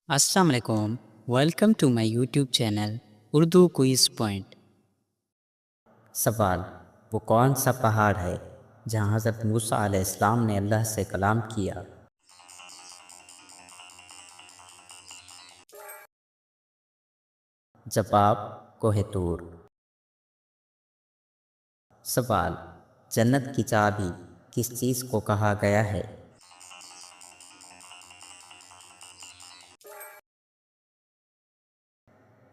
السلام علیکم، welcome to my YouTube channel Urdu Quiz Point. سوال: وہ کون سا پہاڑ ہے جہاں حضرت موسیٰ علیہ السلام نے اللہ سے کلام کیا؟ جواب: کوہ طور۔ سوال: جنت کی چابی کس چیز کو کہا گیا ہے؟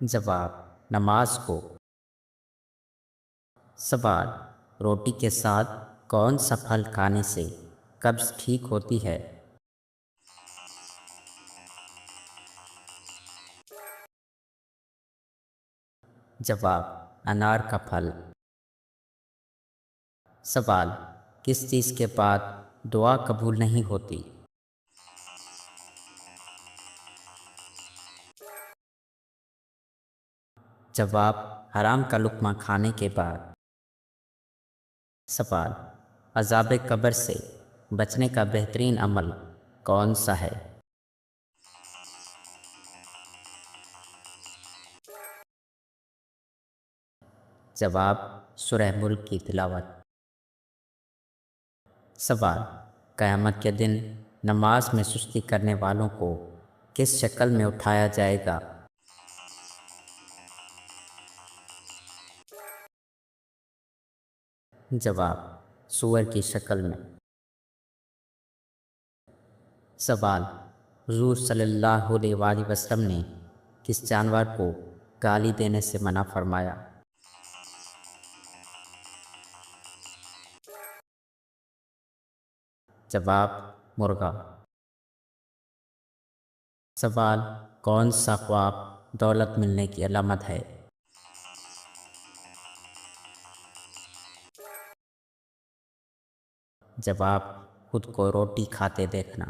جواب: نماز کو۔ سوال: روٹی کے ساتھ کون سا پھل کھانے سے قبض ٹھیک ہوتی ہے؟ جواب: انار کا پھل۔ سوال: کس چیز کے بعد دعا قبول نہیں ہوتی؟ جواب: حرام کا لقمہ کھانے کے بعد۔ سوال: عذاب قبر سے بچنے کا بہترین عمل کون سا ہے؟ جواب: سورہ ملک کی تلاوت۔ سوال: قیامت کے دن نماز میں سستی کرنے والوں کو کس شکل میں اٹھایا جائے گا؟ جواب: سور کی شکل میں۔ سوال: حضور صلی اللہ علیہ وآلہ وسلم نے کس جانور کو گالی دینے سے منع فرمایا؟ جواب: مرغا۔ سوال: کون سا خواب دولت ملنے کی علامت ہے؟ جواب: خود کو روٹی کھاتے دیکھنا۔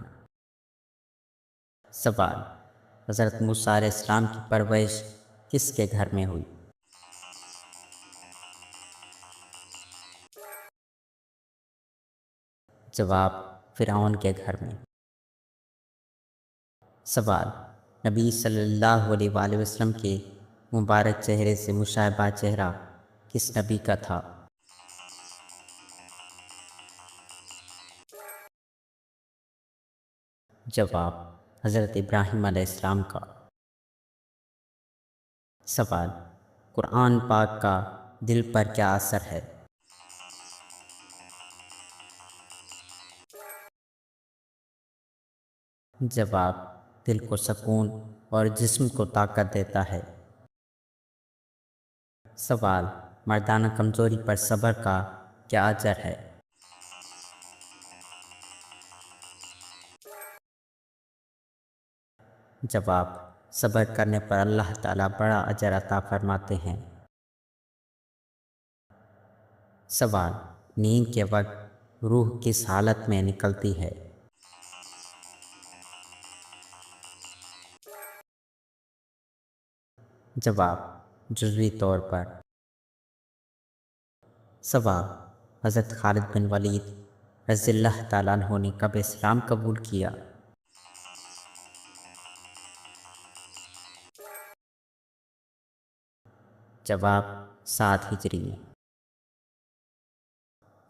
سوال: حضرت موسیٰ علیہ السلام کی پرورش کس کے گھر میں ہوئی؟ جواب: فرعون کے گھر میں۔ سوال: نبی صلی اللہ علیہ وآلہ وسلم کے مبارک چہرے سے مشابہ چہرہ کس نبی کا تھا؟ جواب: حضرت ابراہیم علیہ السلام کا۔ سوال: قرآن پاک کا دل پر کیا اثر ہے؟ جواب: دل کو سکون اور جسم کو طاقت دیتا ہے۔ سوال: مردانہ کمزوری پر صبر کا کیا اجر ہے؟ جواب: صبر کرنے پر اللہ تعالیٰ بڑا اجر عطا فرماتے ہیں۔ سوال: نیند کے وقت روح کس حالت میں نکلتی ہے؟ جواب: جزوی طور پر۔ سوال: حضرت خالد بن ولید رضی اللہ تعالیٰ عنہ نے کب اسلام قبول کیا؟ جواب: 7 ہجری میں۔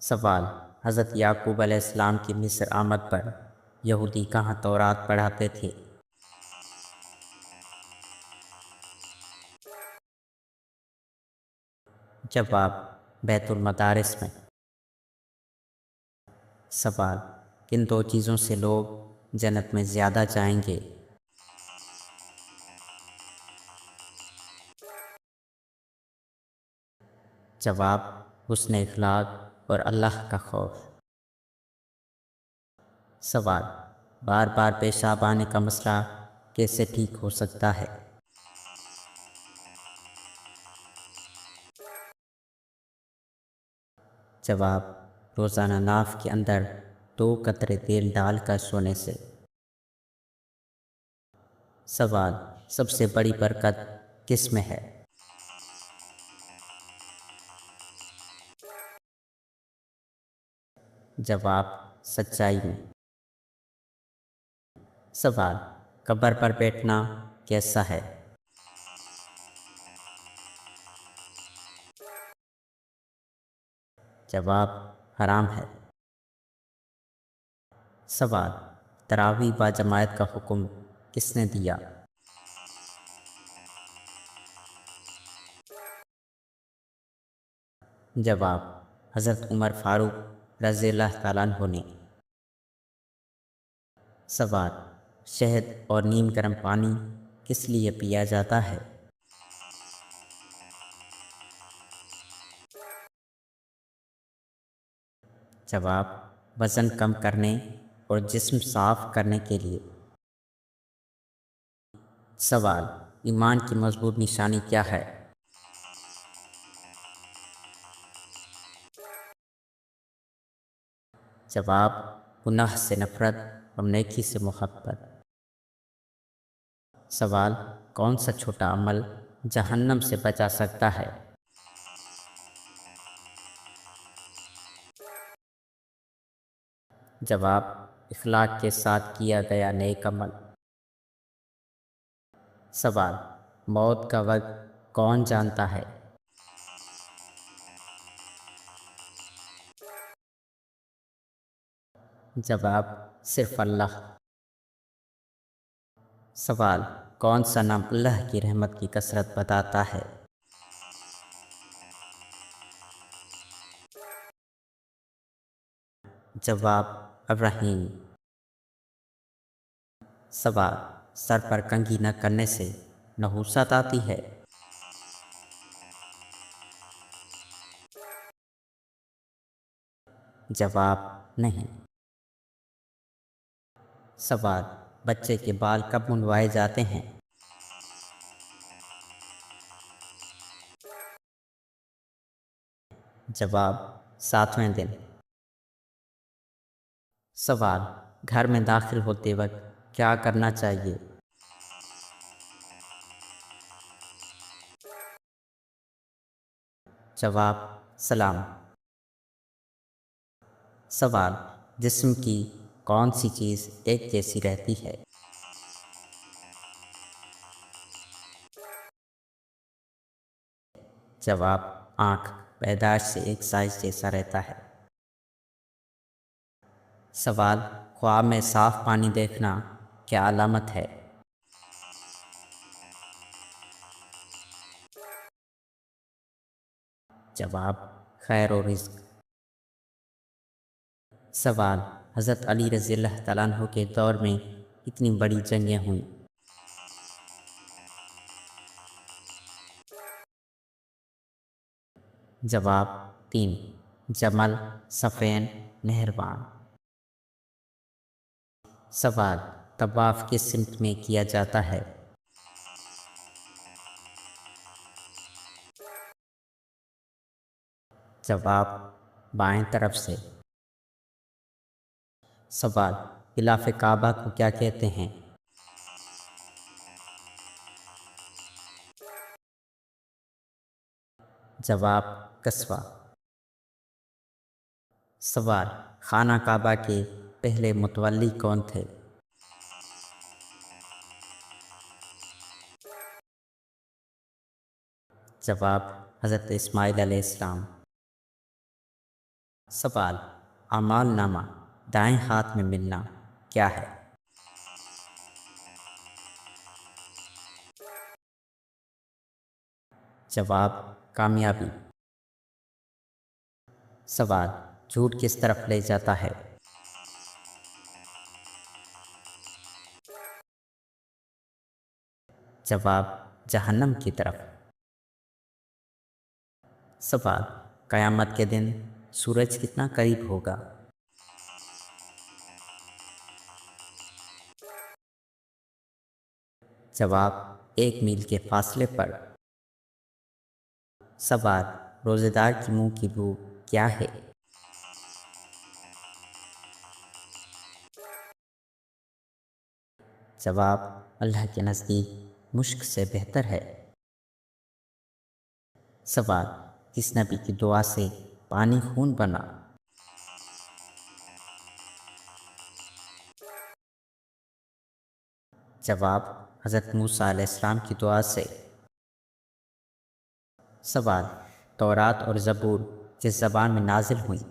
سوال: حضرت یعقوب علیہ السلام کی مصر آمد پر یہودی کہاں تورات پڑھاتے تھے؟ جواب: بیت المدارس میں۔ سوال: کن 2 چیزوں سے لوگ جنت میں زیادہ جائیں گے؟ جواب: حسن اخلاق اور اللہ کا خوف۔ سوال: بار بار پیشاب آنے کا مسئلہ کیسے ٹھیک ہو سکتا ہے؟ جواب: روزانہ ناف کے اندر 2 قطرے تیل ڈال کر سونے سے۔ سوال: سب سے بڑی برکت کس میں ہے؟ جواب: سچائی میں۔ سوال: قبر پر بیٹھنا کیسا ہے؟ جواب حرام ہے۔ سوال، تراویح با جماعت کا حکم کس نے دیا؟ جواب حضرت عمر فاروق رضی اللہ تعالیٰ عنہ نے۔ سوال، شہد اور نیم گرم پانی کس لیے پیا جاتا ہے؟ جواب وزن کم کرنے اور جسم صاف کرنے کے لیے۔ سوال، ایمان کی مضبوط نشانی کیا ہے؟ جواب گناہ سے نفرت اور نیکی سے محبت۔ سوال، کون سا چھوٹا عمل جہنم سے بچا سکتا ہے؟ جواب اخلاق کے ساتھ کیا گیا نیک عمل۔ سوال، موت کا وقت کون جانتا ہے؟ جواب صرف اللہ۔ سوال، کون سا نام اللہ کی رحمت کی کثرت بتاتا ہے؟ جواب الرحیم۔ سوال، سر پر کنگھی نہ کرنے سے نحوست آتی ہے؟ جواب نہیں۔ سوال، بچے کے بال کب منڈوائے جاتے ہیں؟ جواب 7ویں دن۔ سوال، گھر میں داخل ہوتے وقت کیا کرنا چاہیے؟ جواب سلام۔ سوال، جسم کی کون سی چیز ایک جیسی رہتی ہے؟ جواب آنکھ پیدائش سے ایک سائز جیسا رہتا ہے۔ سوال، خواب میں صاف پانی دیکھنا کیا علامت ہے؟ جواب خیر و رزق۔ سوال، حضرت علی رضی اللہ تعالیٰ عنہ کے دور میں کتنی بڑی جنگیں ہوئیں؟ جواب 3، جمل، صفین، نہروان۔ سوال، طواف کس سمت میں کیا جاتا ہے؟ جواب بائیں طرف سے۔ سوال، غلاف کعبہ کو کیا کہتے ہیں؟ جواب قصبہ۔ سوال، خانہ کعبہ کے پہلے متولی کون تھے؟ جواب حضرت اسماعیل علیہ السلام۔ سوال، اعمال نامہ دائیں ہاتھ میں ملنا کیا ہے؟ جواب کامیابی۔ سوال، جھوٹ کس طرف لے جاتا ہے؟ جواب جہنم کی طرف۔ سوال، قیامت کے دن سورج کتنا قریب ہوگا؟ جواب 1 میل کے فاصلے پر۔ سوال، روزے دار کی منہ کی بو کیا ہے؟ جواب اللہ کے نزدیک مشک سے بہتر ہے۔ سوال، کس نبی کی دعا سے پانی خون بنا؟ جواب حضرت موسیٰ علیہ السلام کی دعا سے۔ سوال تورات اور زبور کس زبان میں نازل ہوئیں؟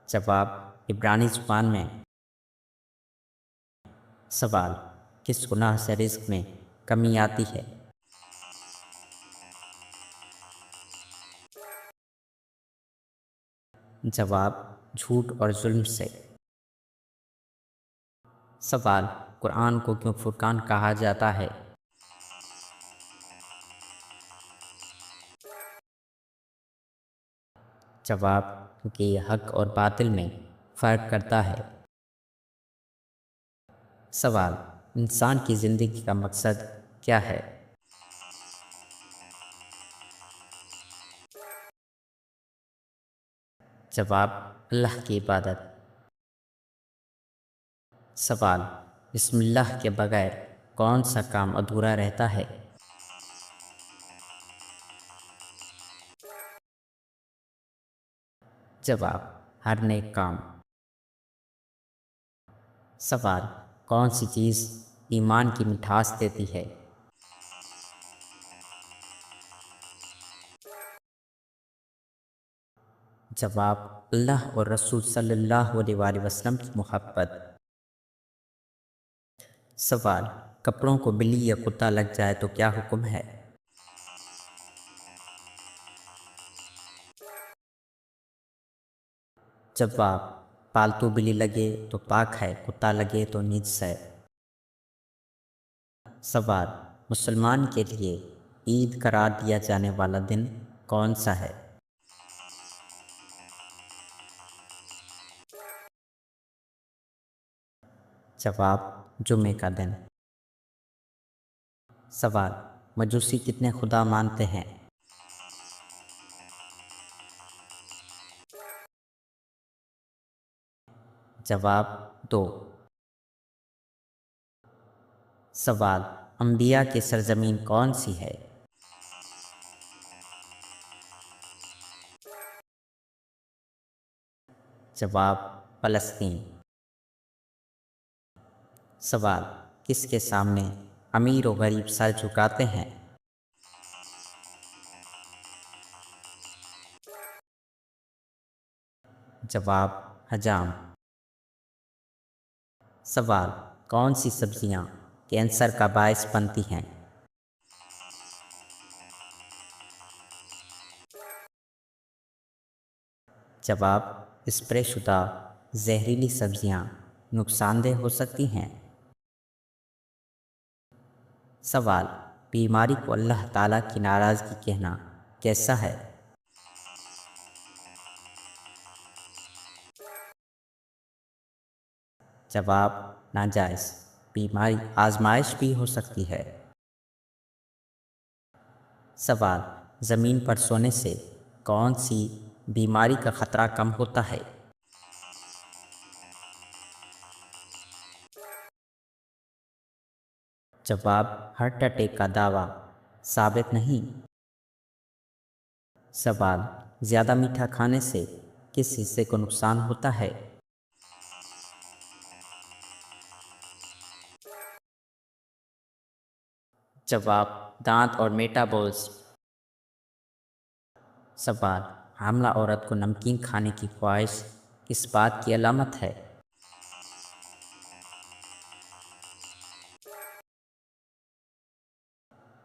جواب عبرانی زبان میں۔ سوال کس گناہ سے رزق میں کمی آتی ہے؟ جواب جھوٹ اور ظلم سے۔ سوال قرآن کو کیوں فرقان کہا جاتا ہے؟ جواب کیونکہ یہ حق اور باطل میں فرق کرتا ہے۔ سوال انسان کی زندگی کا مقصد کیا ہے؟ جواب اللہ کی عبادت۔ سوال بسم اللہ کے بغیر کون سا کام ادھورا رہتا ہے؟ جواب ہر نیک کام۔ سوال کون سی چیز ایمان کی مٹھاس دیتی ہے؟ جواب اللہ اور رسول صلی اللہ علیہ وآلہ وسلم کی محبت۔ سوال کپڑوں کو بلی یا کتا لگ جائے تو کیا حکم ہے؟ جواب پالتو بلی لگے تو پاک ہے، کتا لگے تو نجس ہے۔ سوال مسلمان کے لیے عید قرار دیا جانے والا دن کون سا ہے؟ جواب جمعے کا دن۔ سوال مجوسی کتنے خدا مانتے ہیں؟ جواب 2۔ سوال انبیاء کی سرزمین کون سی ہے؟ جواب فلسطین۔ سوال کس کے سامنے امیر و غریب سر جھکاتے ہیں؟ جواب حجام۔ سوال کون سی سبزیاں کینسر کا باعث بنتی ہیں؟ جواب اسپرے شدہ زہریلی سبزیاں نقصان دہ ہو سکتی ہیں۔ سوال بیماری کو اللہ تعالیٰ کی ناراضگی کہنا کیسا ہے؟ جواب ناجائز، بیماری آزمائش بھی ہو سکتی ہے۔ سوال زمین پر سونے سے کون سی بیماری کا خطرہ کم ہوتا ہے؟ جواب ہارٹ اٹیک کا دعویٰ ثابت نہیں۔ سوال زیادہ میٹھا کھانے سے کس حصے کو نقصان ہوتا ہے؟ جواب دانت اور میٹابولز۔ سوال حاملہ عورت کو نمکین کھانے کی خواہش کس بات کی علامت ہے؟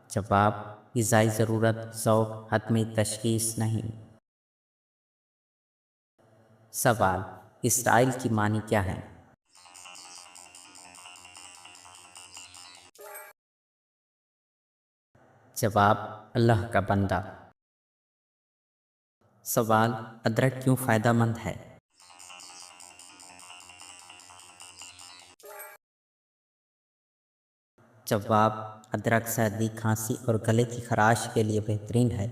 جواب غذائی ضرورت، ذوق، حتمی تشخیص نہیں۔ سوال اسرائیل کی معنی کیا ہے؟ جواب اللہ کا بندہ۔ سوال ادرک کیوں فائدہ مند ہے؟ جواب ادرک سردی، کھانسی اور گلے کی خراش کے لیے بہترین ہے۔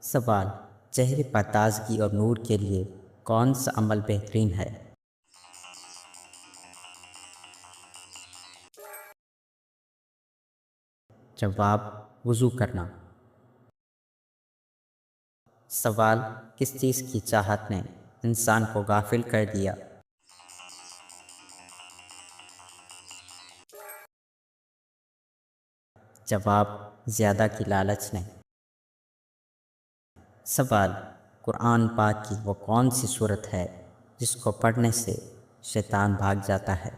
سوال چہرے پر تازگی اور نور کے لیے کون سا عمل بہترین ہے؟ جواب وضو کرنا۔ سوال: کس چیز کی چاہت نے انسان کو غافل کر دیا؟ جواب: زیادہ کی لالچ نے۔ سوال: قرآن پاک کی وہ کون سی صورت ہے جس کو پڑھنے سے شیطان بھاگ جاتا ہے؟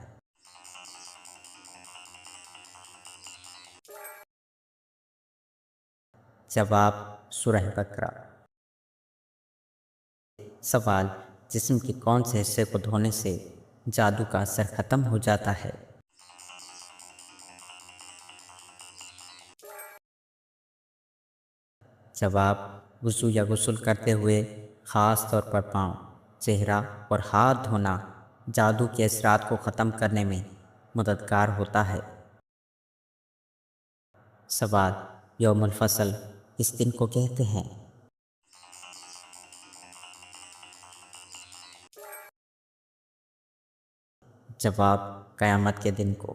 جواب: سورہ بقرہ۔ سوال: جسم کے کون سے حصے کو دھونے سے جادو کا اثر ختم ہو جاتا ہے؟ جواب: وضو یا غسل کرتے ہوئے خاص طور پر پاؤں، چہرہ اور ہاتھ دھونا جادو کے اثرات کو ختم کرنے میں مددگار ہوتا ہے۔ سوال: یوم الفصل کس دن کو کہتے ہیں؟ جواب: قیامت کے دن کو۔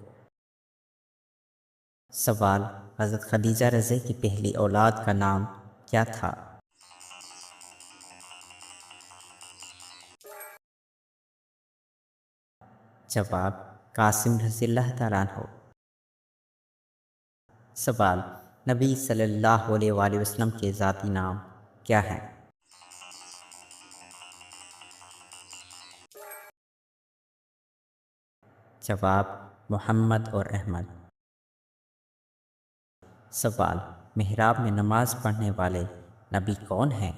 سوال: حضرت خدیجہ رضی کی پہلی اولاد کا نام کیا تھا؟ جواب: قاسم رضی اللہ تعالیٰ عنہ۔ سوال: نبی صلی اللہ علیہ وآلہ وسلم کے ذاتی نام کیا ہیں؟ جواب: محمد اور احمد۔ سوال: محراب میں نماز پڑھنے والے نبی کون ہیں؟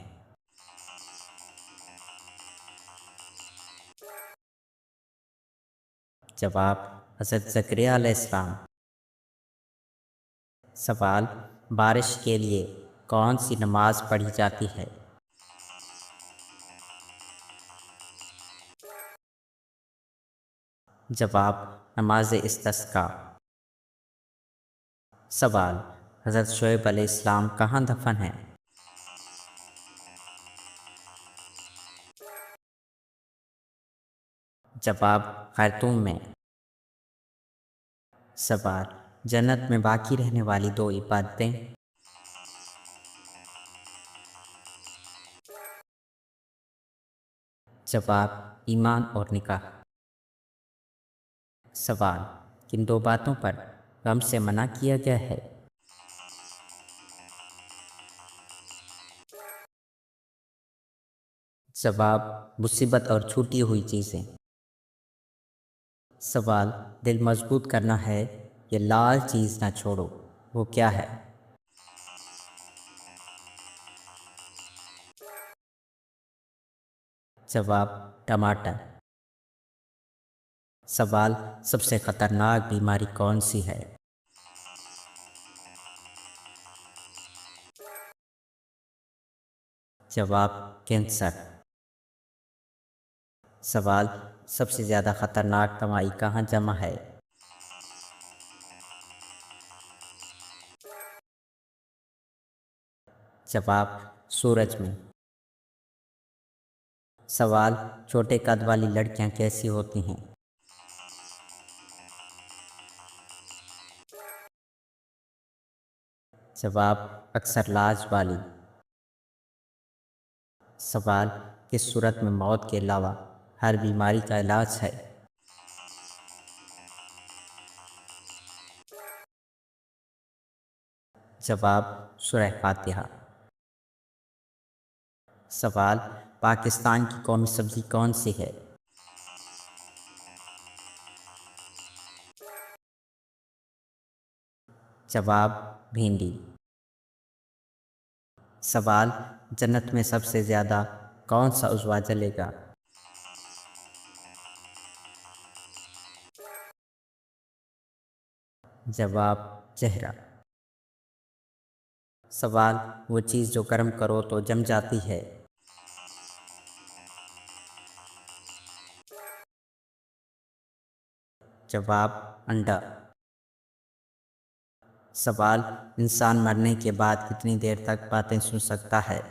جواب: حضرت زکریا علیہ السلام۔ سوال: بارش کے لیے کون سی نماز پڑھی جاتی ہے؟ جواب: نماز استسقاء۔ سوال: حضرت شعیب علیہ السلام کہاں دفن ہیں؟ جواب: خرطوم میں۔ سوال: جنت میں باقی رہنے والی دو عبادتیں؟ جواب: ایمان اور نکاح۔ سوال: کن دو باتوں پر غم سے منع کیا گیا ہے؟ جواب: مصیبت اور چھوٹی ہوئی چیزیں۔ سوال: دل مضبوط کرنا ہے یہ لال چیز نہ چھوڑو، وہ کیا ہے؟ جواب: ٹماٹر۔ سوال: سب سے خطرناک بیماری کون سی ہے؟ جواب: کینسر۔ سوال: سب سے زیادہ خطرناک دوائی کہاں جمع ہے؟ جواب: سورج میں۔ سوال: چھوٹے قد والی لڑکیاں کیسی ہوتی ہیں؟ جواب: اکثر لاج والی۔ سوال: کس صورت میں موت کے علاوہ ہر بیماری کا علاج ہے؟ جواب: سورہ فاتحہ۔ سوال: پاکستان کی قومی سبزی کون سی ہے؟ جواب: بھنڈی۔ سوال: جنت میں سب سے زیادہ کون سا عضو جلے گا؟ جواب: چہرہ۔ سوال: وہ چیز جو گرم کرو تو جم جاتی ہے؟ جواب: انڈا۔ سوال: انسان مرنے کے بعد کتنی دیر تک باتیں سن سکتا ہے؟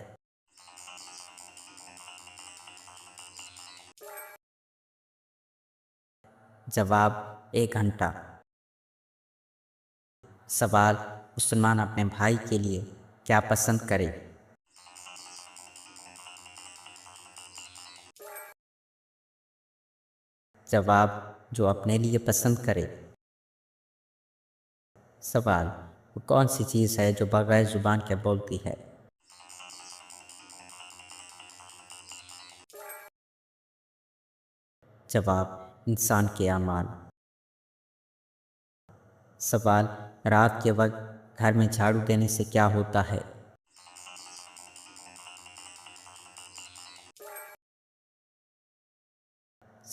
جواب: 1 گھنٹہ۔ سوال: مسلمان اپنے بھائی کے لیے کیا پسند کرے؟ جواب جو اپنے لیے پسند کرے۔ سوال وہ کون سی چیز ہے جو بغیر زبان کے بولتی ہے؟ جواب انسان کے اعمال۔ سوال رات کے وقت گھر میں جھاڑو دینے سے کیا ہوتا ہے؟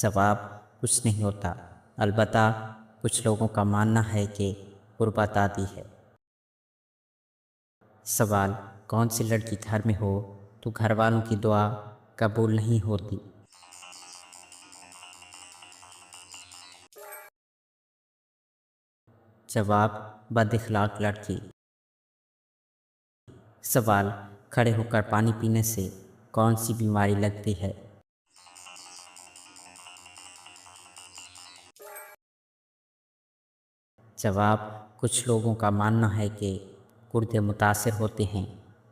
جواب کچھ نہیں ہوتا، البتہ کچھ لوگوں کا ماننا ہے کہ قربت آتی ہے۔ سوال کون سی لڑکی گھر میں ہو تو گھر والوں کی دعا قبول نہیں ہوتی؟ جواب بد اخلاق لڑکی۔ سوال کھڑے ہو کر پانی پینے سے کون سی بیماری لگتی ہے؟ جواب کچھ لوگوں کا ماننا ہے کہ گردے متاثر ہوتے ہیں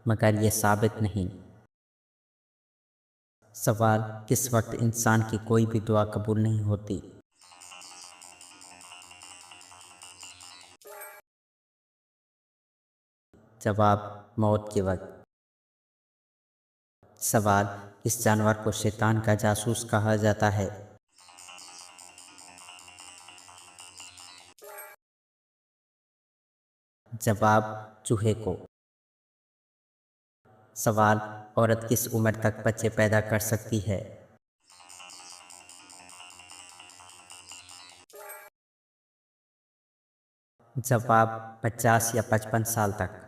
مگر یہ ثابت نہیں۔ سوال کس وقت انسان کی کوئی بھی دعا قبول نہیں ہوتی؟ جواب موت کے وقت۔ سوال کس جانور کو شیطان کا جاسوس کہا جاتا ہے؟ جواب چوہے کو۔ سوال عورت کس عمر تک بچے پیدا کر سکتی ہے؟ جواب 50 یا 55 سال تک۔